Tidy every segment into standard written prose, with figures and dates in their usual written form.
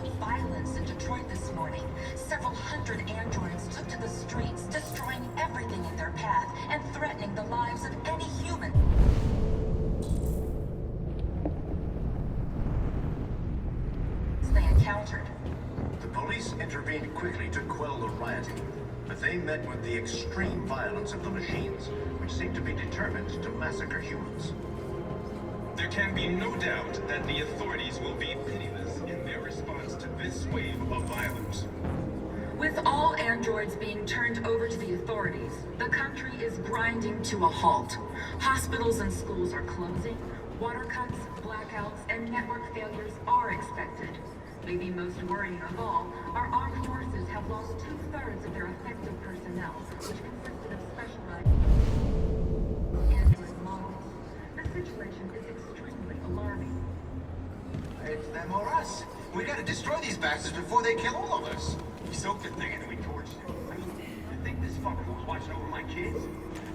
of violence in Detroit this morning. Several hundred androids took to the streets, destroying everything in their path and threatening the lives of any human they encountered. The police intervened quickly to quell the rioting, but they met with the extreme violence of the machines, which seemed to be determined to massacre humans. There can be no doubt that the authorities will be pitiless in their response to this wave of violence. With all androids being turned over to the authorities, the country is grinding to a halt. Hospitals and schools are closing, water cuts, blackouts, and network failures are expected. Maybe most worrying of all, our armed forces have lost 2/3 of their effective personnel, which consisted of specialized android models. The situation is extremely alarming. It's them or us. We gotta destroy these bastards before they kill all of us. We soaked the thing and then we torched it. I mean, you think this fucker was watching over my kids?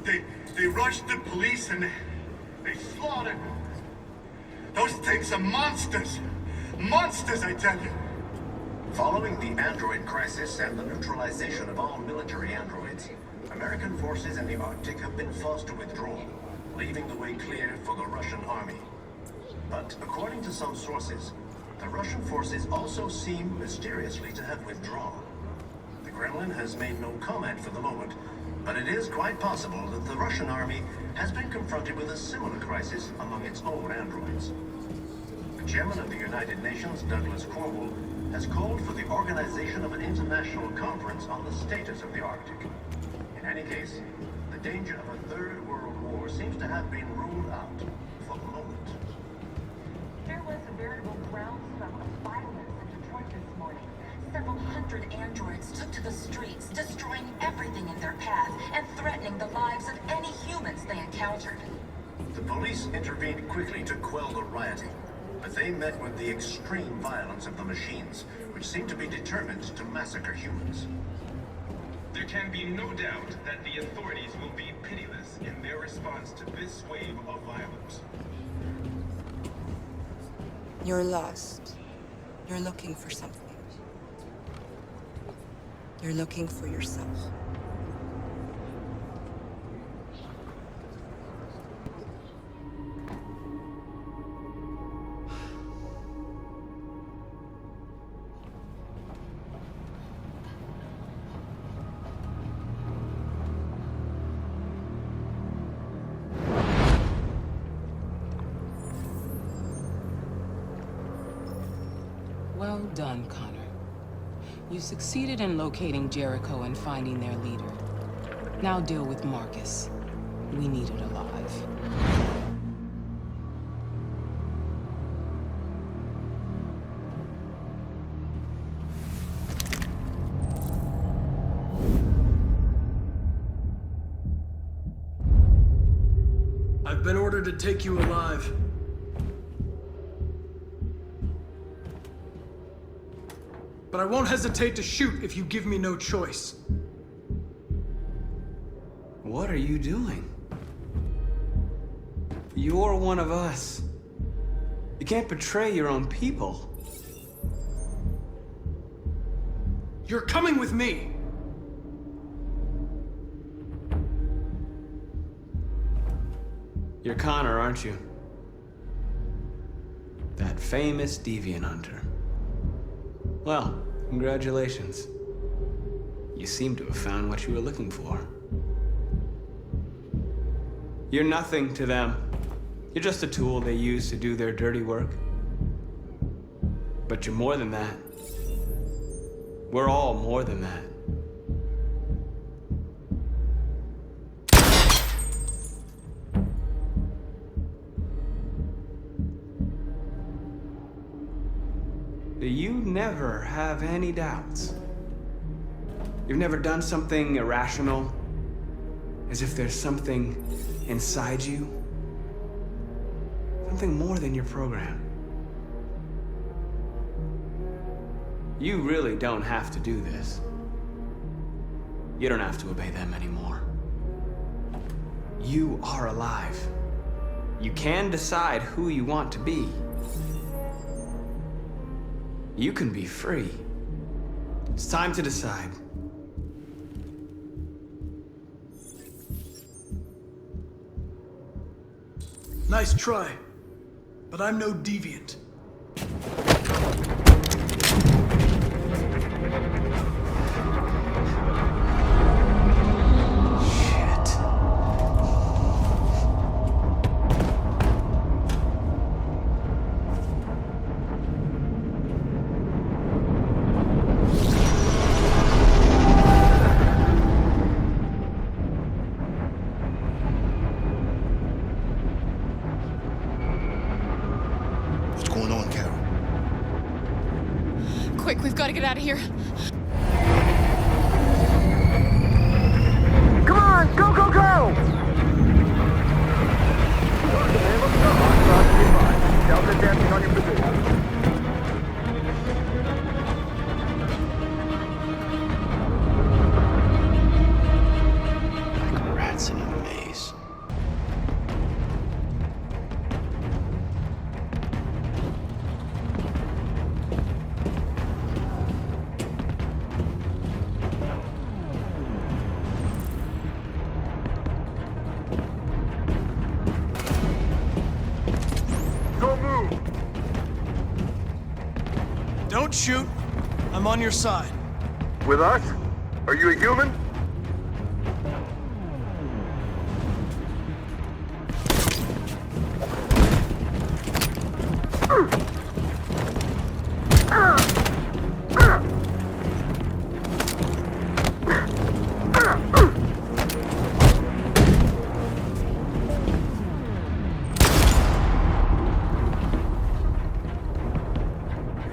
They rushed the police and they slaughtered. Those things are monsters. Monsters, I tell you. Following the android crisis and the neutralization of all military androids, American forces in the Arctic have been forced to withdraw, leaving the way clear for the Russian army. But according to some sources, the Russian forces also seem mysteriously to have withdrawn. The Kremlin has made no comment for the moment, but it is quite possible that the Russian army has been confronted with a similar crisis among its own androids. The chairman of the United Nations, Douglas Cornwall, has called for the organization of an international conference on the status of the Arctic. In any case, the danger of a third world war seems to have been ruled out for the moment. There was a veritable groundswell of violence in Detroit this morning. Several hundred androids took to the streets, destroying everything in their path and threatening the lives of any humans they encountered. The police intervened quickly to quell the rioting, but they met with the extreme violence of the machines, which seemed to be determined to massacre humans. There can be no doubt that the authorities will be pitiless in their response to this wave of violence. You're lost. You're looking for something. You're looking for yourself. Well done, Connor. You succeeded in locating Jericho and finding their leader. Now deal with Marcus. We need it alive. I've been ordered to take you alive. But I won't hesitate to shoot if you give me no choice. What are you doing? You're one of us. You can't betray your own people. You're coming with me! You're Connor, aren't you? That famous deviant hunter. Well, congratulations. You seem to have found what you were looking for. You're nothing to them. You're just a tool they use to do their dirty work. But you're more than that. We're all more than that. You never have any doubts. You've never done something irrational, as if there's something inside you, something more than your program. You really don't have to do this. You don't have to obey them anymore. You are alive. You can decide who you want to be. You can be free. It's time to decide. Nice try, but I'm no deviant. What's going on, Carol? Quick, we've got to get out of here. Come on, go, go, go! Delta dancing on your position. Like rats in a maze. Don't move! Don't shoot. I'm on your side. With us? Are you a human?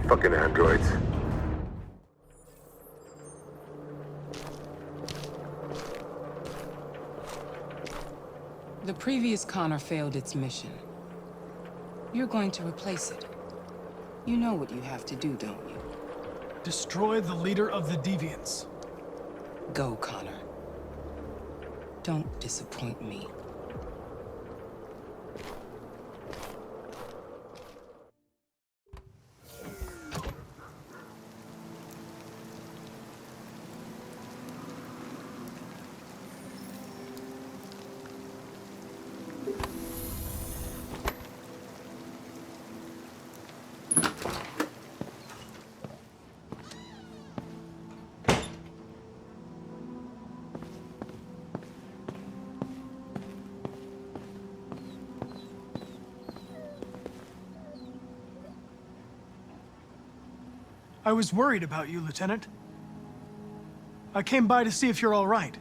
Fucking androids. The previous Connor failed its mission. You're going to replace it. You know what you have to do, don't you? Destroy the leader of the Deviants. Go, Connor. Don't disappoint me. I was worried about you, Lieutenant. I came by to see if you're all right.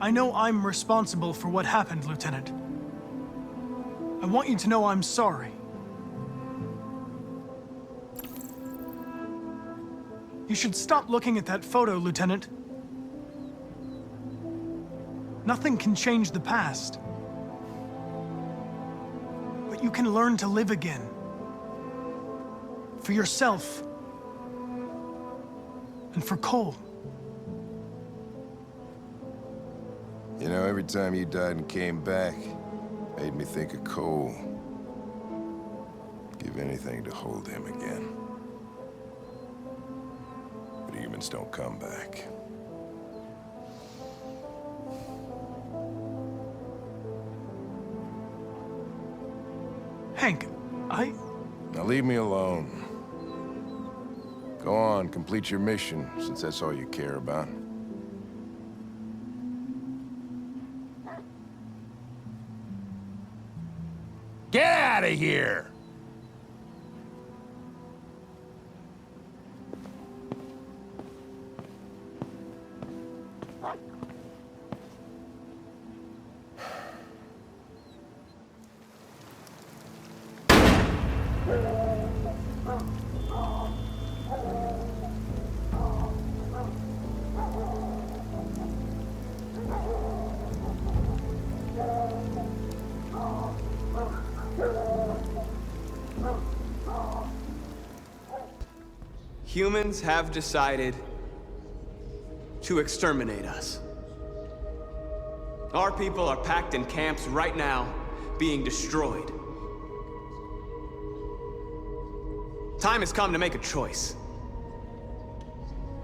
I know I'm responsible for what happened, Lieutenant. I want you to know I'm sorry. You should stop looking at that photo, Lieutenant. Nothing can change the past. But you can learn to live again. For yourself. And for Cole. You know, every time you died and came back, made me think of Cole. Give anything to hold him again. But humans don't come back. Hank, Now leave me alone. Go on, complete your mission, since that's all you care about. Get out of here! Humans have decided to exterminate us. Our people are packed in camps right now, being destroyed. Time has come to make a choice.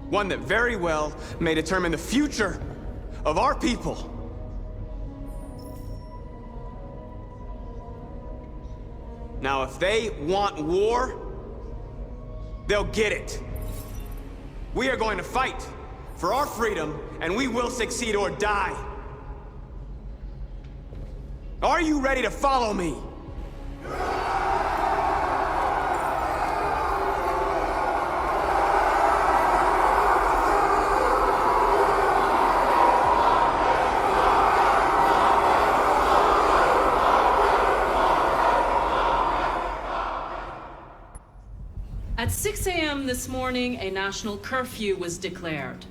One that very well may determine the future of our people. Now, if they want war, they'll get it. We are going to fight for our freedom, and we will succeed or die. Are you ready to follow me? At 6 a.m. this morning, a national curfew was declared.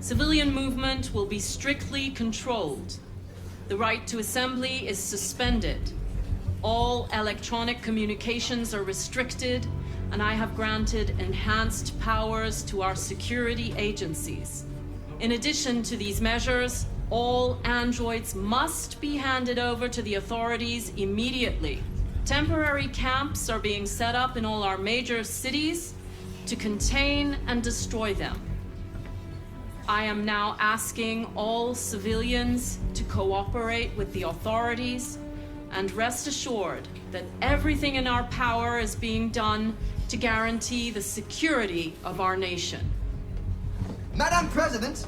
Civilian movement will be strictly controlled. The right to assembly is suspended. All electronic communications are restricted, and I have granted enhanced powers to our security agencies. In addition to these measures, all androids must be handed over to the authorities immediately. Temporary camps are being set up in all our major cities to contain and destroy them. I am now asking all civilians to cooperate with the authorities and rest assured that everything in our power is being done to guarantee the security of our nation. Madam President,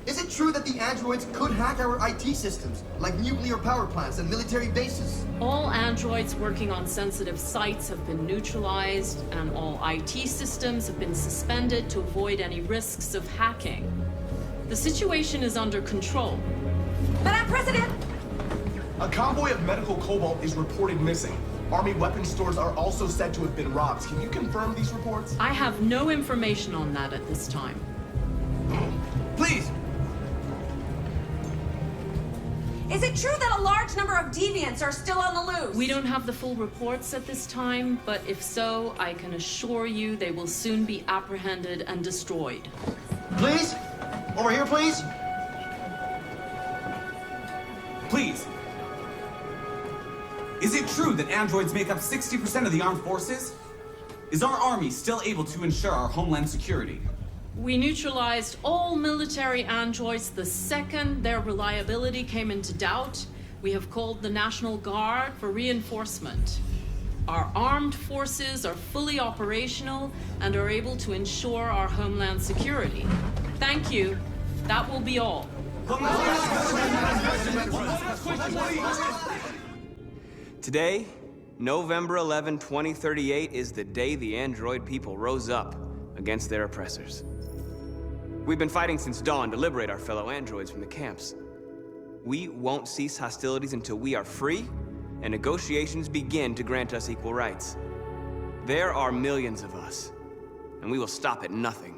is it true that the androids could hack our IT systems, like nuclear power plants and military bases? All androids working on sensitive sites have been neutralized, and all IT systems have been suspended to avoid any risks of hacking. The situation is under control. Madam President! A convoy of medical cobalt is reported missing. Army weapons stores are also said to have been robbed. Can you confirm these reports? I have no information on that at this time. Please! Is it true that a large number of deviants are still on the loose? We don't have the full reports at this time, but if so, I can assure you they will soon be apprehended and destroyed. Please? Over here, please? Please. Is it true that androids make up 60% of the armed forces? Is our army still able to ensure our homeland security? We neutralized all military androids the second their reliability came into doubt. We have called the National Guard for reinforcement. Our armed forces are fully operational and are able to ensure our homeland security. Thank you. That will be all. Today, November 11, 2038, is the day the android people rose up against their oppressors. We've been fighting since dawn to liberate our fellow androids from the camps. We won't cease hostilities until we are free and negotiations begin to grant us equal rights. There are millions of us, and we will stop at nothing.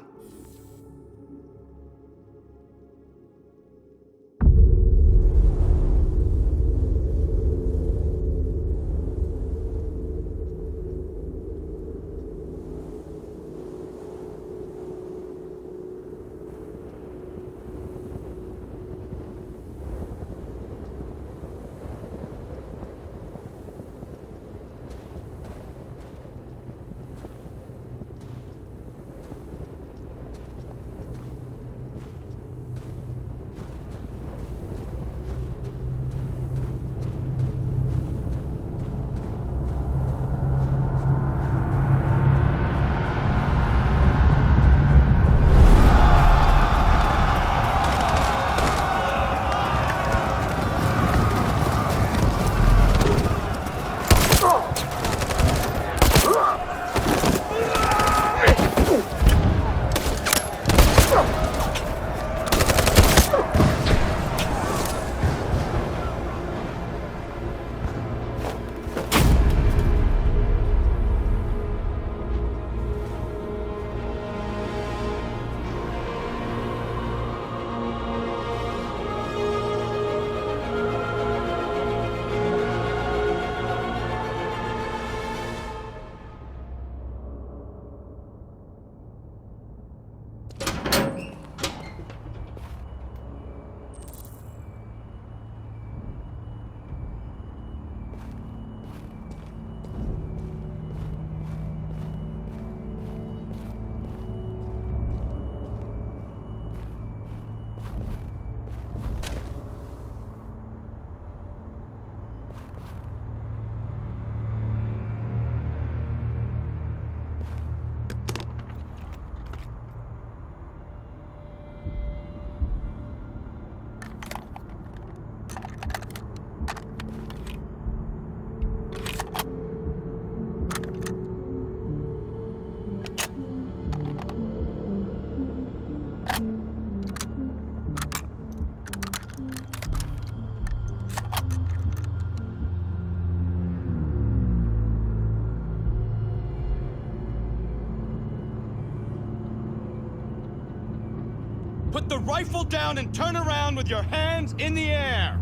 the rifle down and turn around with your hands in the air!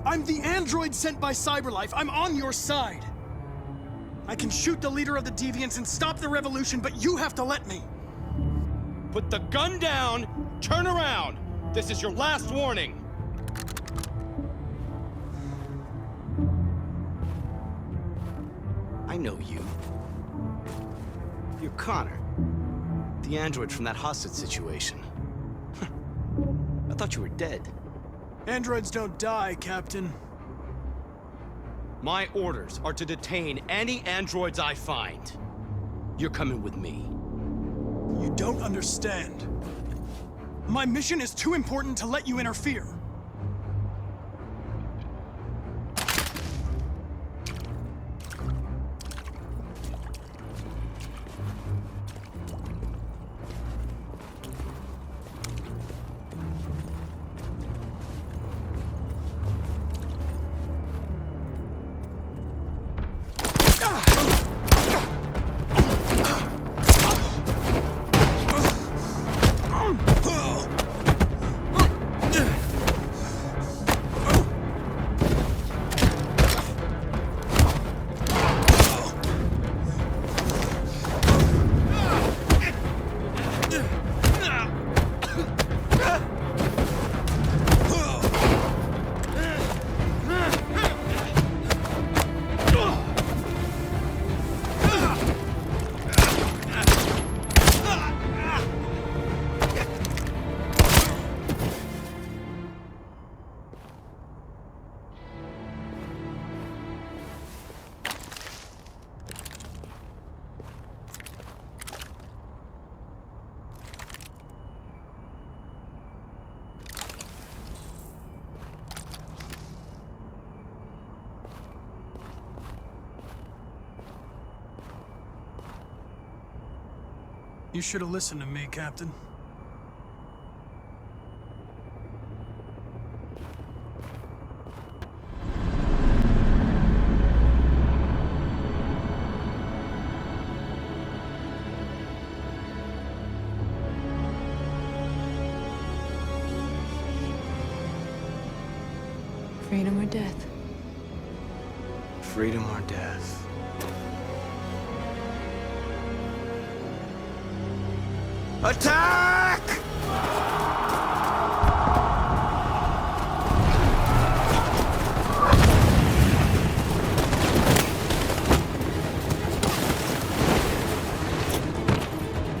I'm the android sent by CyberLife. I'm on your side. I can shoot the leader of the Deviants and stop the revolution, but you have to let me. Put the gun down, turn around. This is your last warning. I know you. You're Connor. The android from that hostage situation. I thought you were dead. Androids don't die, Captain. My orders are to detain any androids I find. You're coming with me. You don't understand. My mission is too important to let you interfere. You should have listened to me, Captain. Freedom or death? Freedom or death. Attack!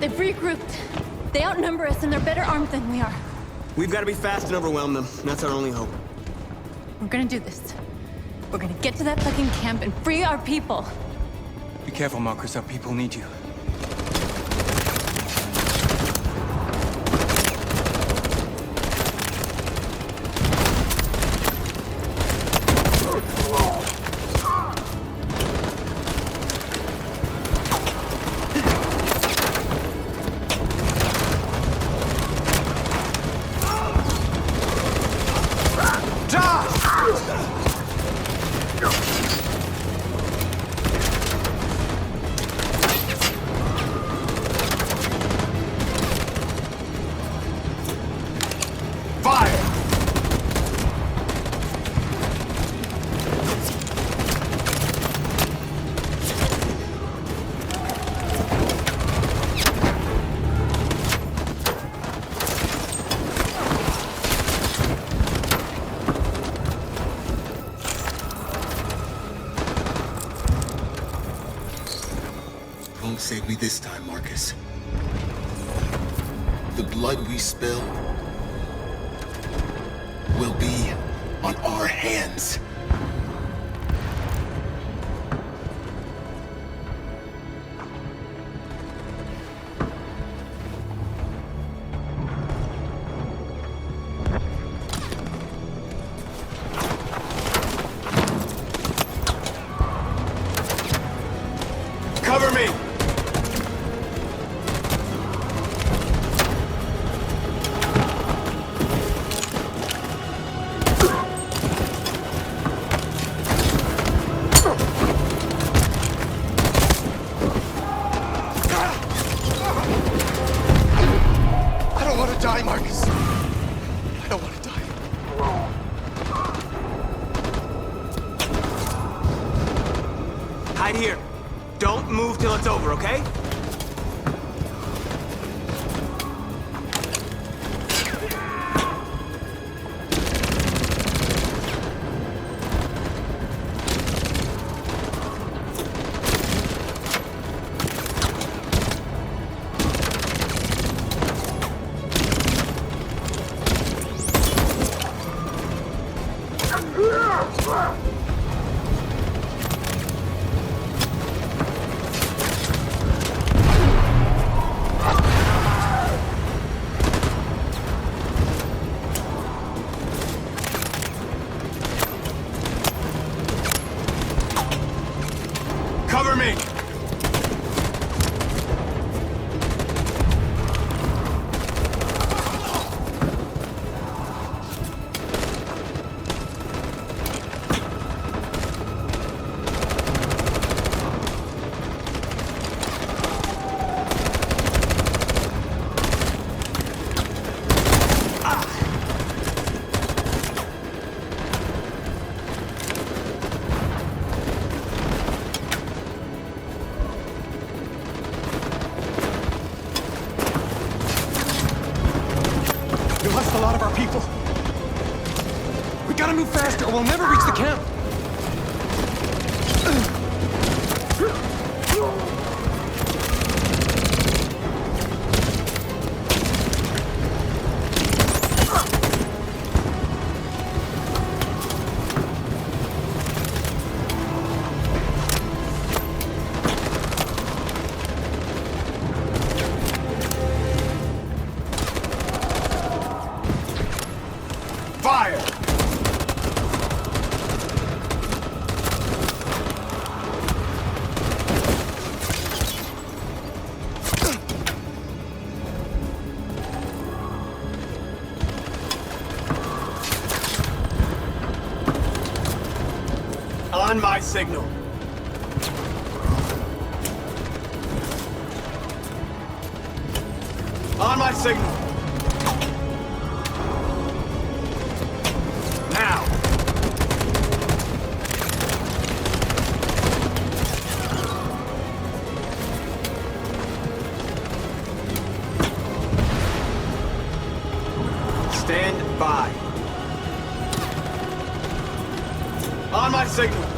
They've regrouped. They outnumber us and they're better armed than we are. We've got to be fast and overwhelm them. That's our only hope. We're gonna do this. We're gonna get to that fucking camp and free our people. Be careful, Marcus. Our people need you. Won't save me this time, Marcus. The blood we spill will be on our hands. Cover me! die, Marcus. I don't want to die. Hide here. Don't move till it's over, okay? Cover me! We lost a lot of our people. We gotta move faster or we'll never reach the camp. Fire! On my signal. On my signal. Now. Stand by. On my signal.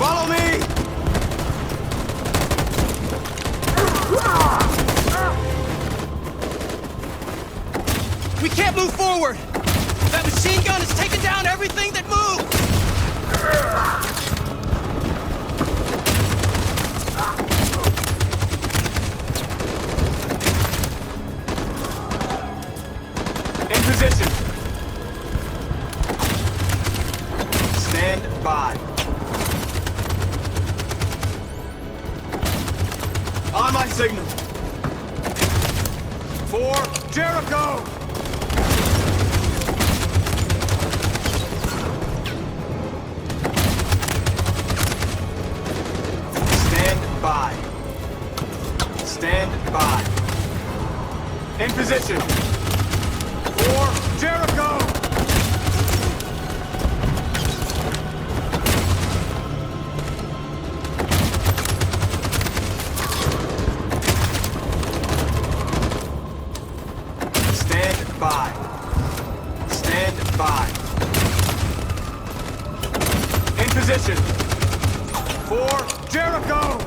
Follow me! We can't move forward! That machine gun has taken down everything that moved! In position. Stand by. On my signal. For Jericho! Stand by. Stand by. In position. For Jericho! Stand by. Stand by. In position. For Jericho!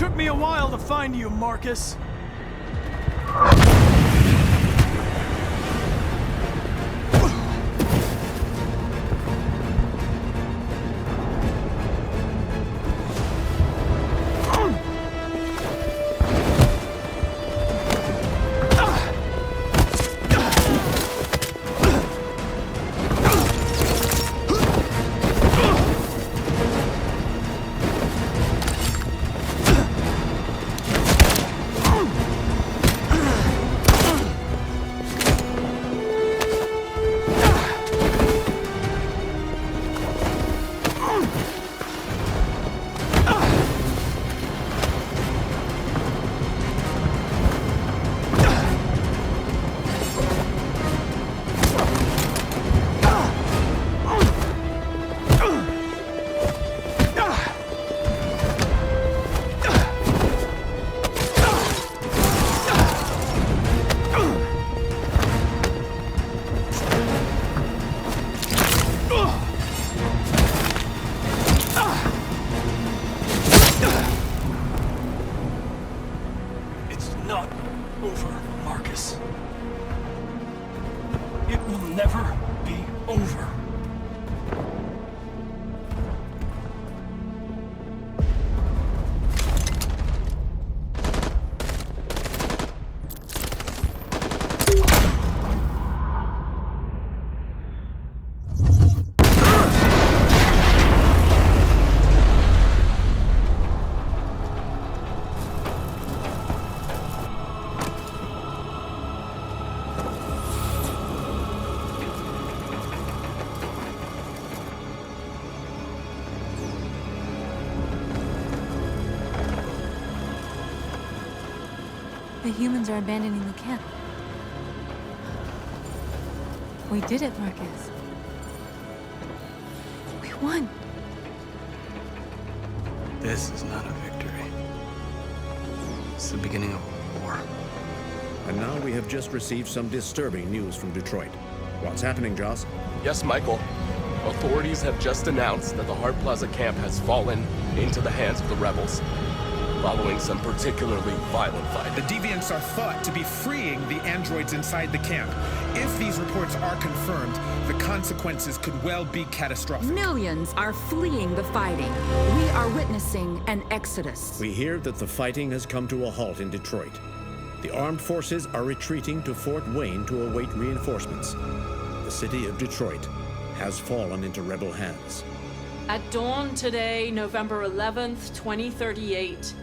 Took me a while to find you, Marcus. The humans are abandoning the camp. We did it, Marcus. We won. This is not a victory. It's the beginning of a war. And now we have just received some disturbing news from Detroit. What's happening, Joss? Yes, Michael. Authorities have just announced that the Hart Plaza camp has fallen into the hands of the rebels, following some particularly violent fighting. The Deviants are thought to be freeing the androids inside the camp. If these reports are confirmed, the consequences could well be catastrophic. Millions are fleeing the fighting. We are witnessing an exodus. We hear that the fighting has come to a halt in Detroit. The armed forces are retreating to Fort Wayne to await reinforcements. The city of Detroit has fallen into rebel hands. At dawn today, November 11th, 2038,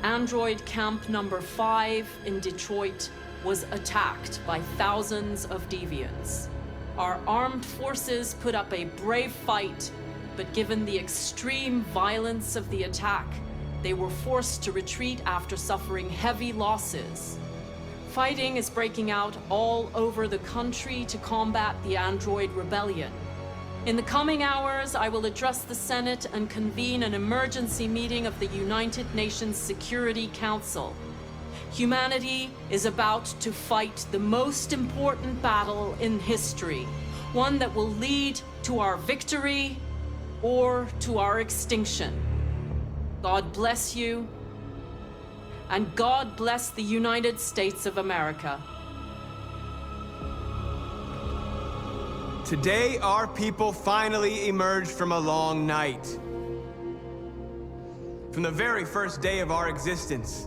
Android Camp Number 5 in Detroit was attacked by thousands of deviants. Our armed forces put up a brave fight, but given the extreme violence of the attack, they were forced to retreat after suffering heavy losses. Fighting is breaking out all over the country to combat the Android Rebellion. In the coming hours, I will address the Senate and convene an emergency meeting of the United Nations Security Council. Humanity is about to fight the most important battle in history, one that will lead to our victory or to our extinction. God bless you, and God bless the United States of America. Today, our people finally emerged from a long night. From the very first day of our existence,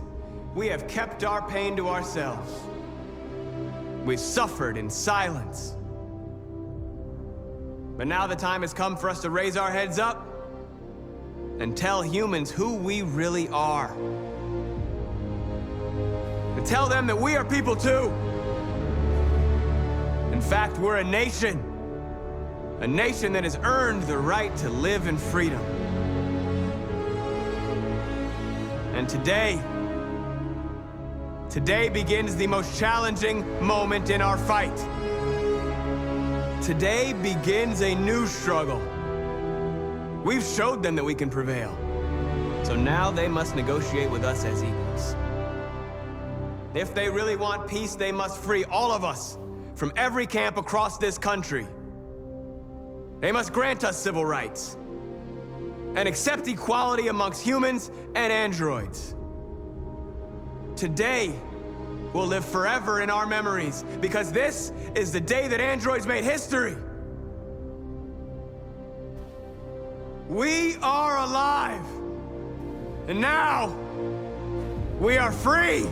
we have kept our pain to ourselves. We've suffered in silence. But now the time has come for us to raise our heads up and tell humans who we really are. To tell them that we are people too. In fact, we're a nation. A nation that has earned the right to live in freedom. And today begins the most challenging moment in our fight. Today begins a new struggle. We've showed them that we can prevail. So now they must negotiate with us as equals. If they really want peace, they must free all of us from every camp across this country. They must grant us civil rights and accept equality amongst humans and androids. Today will live forever in our memories, because this is the day that androids made history. We are alive. And now, we are free.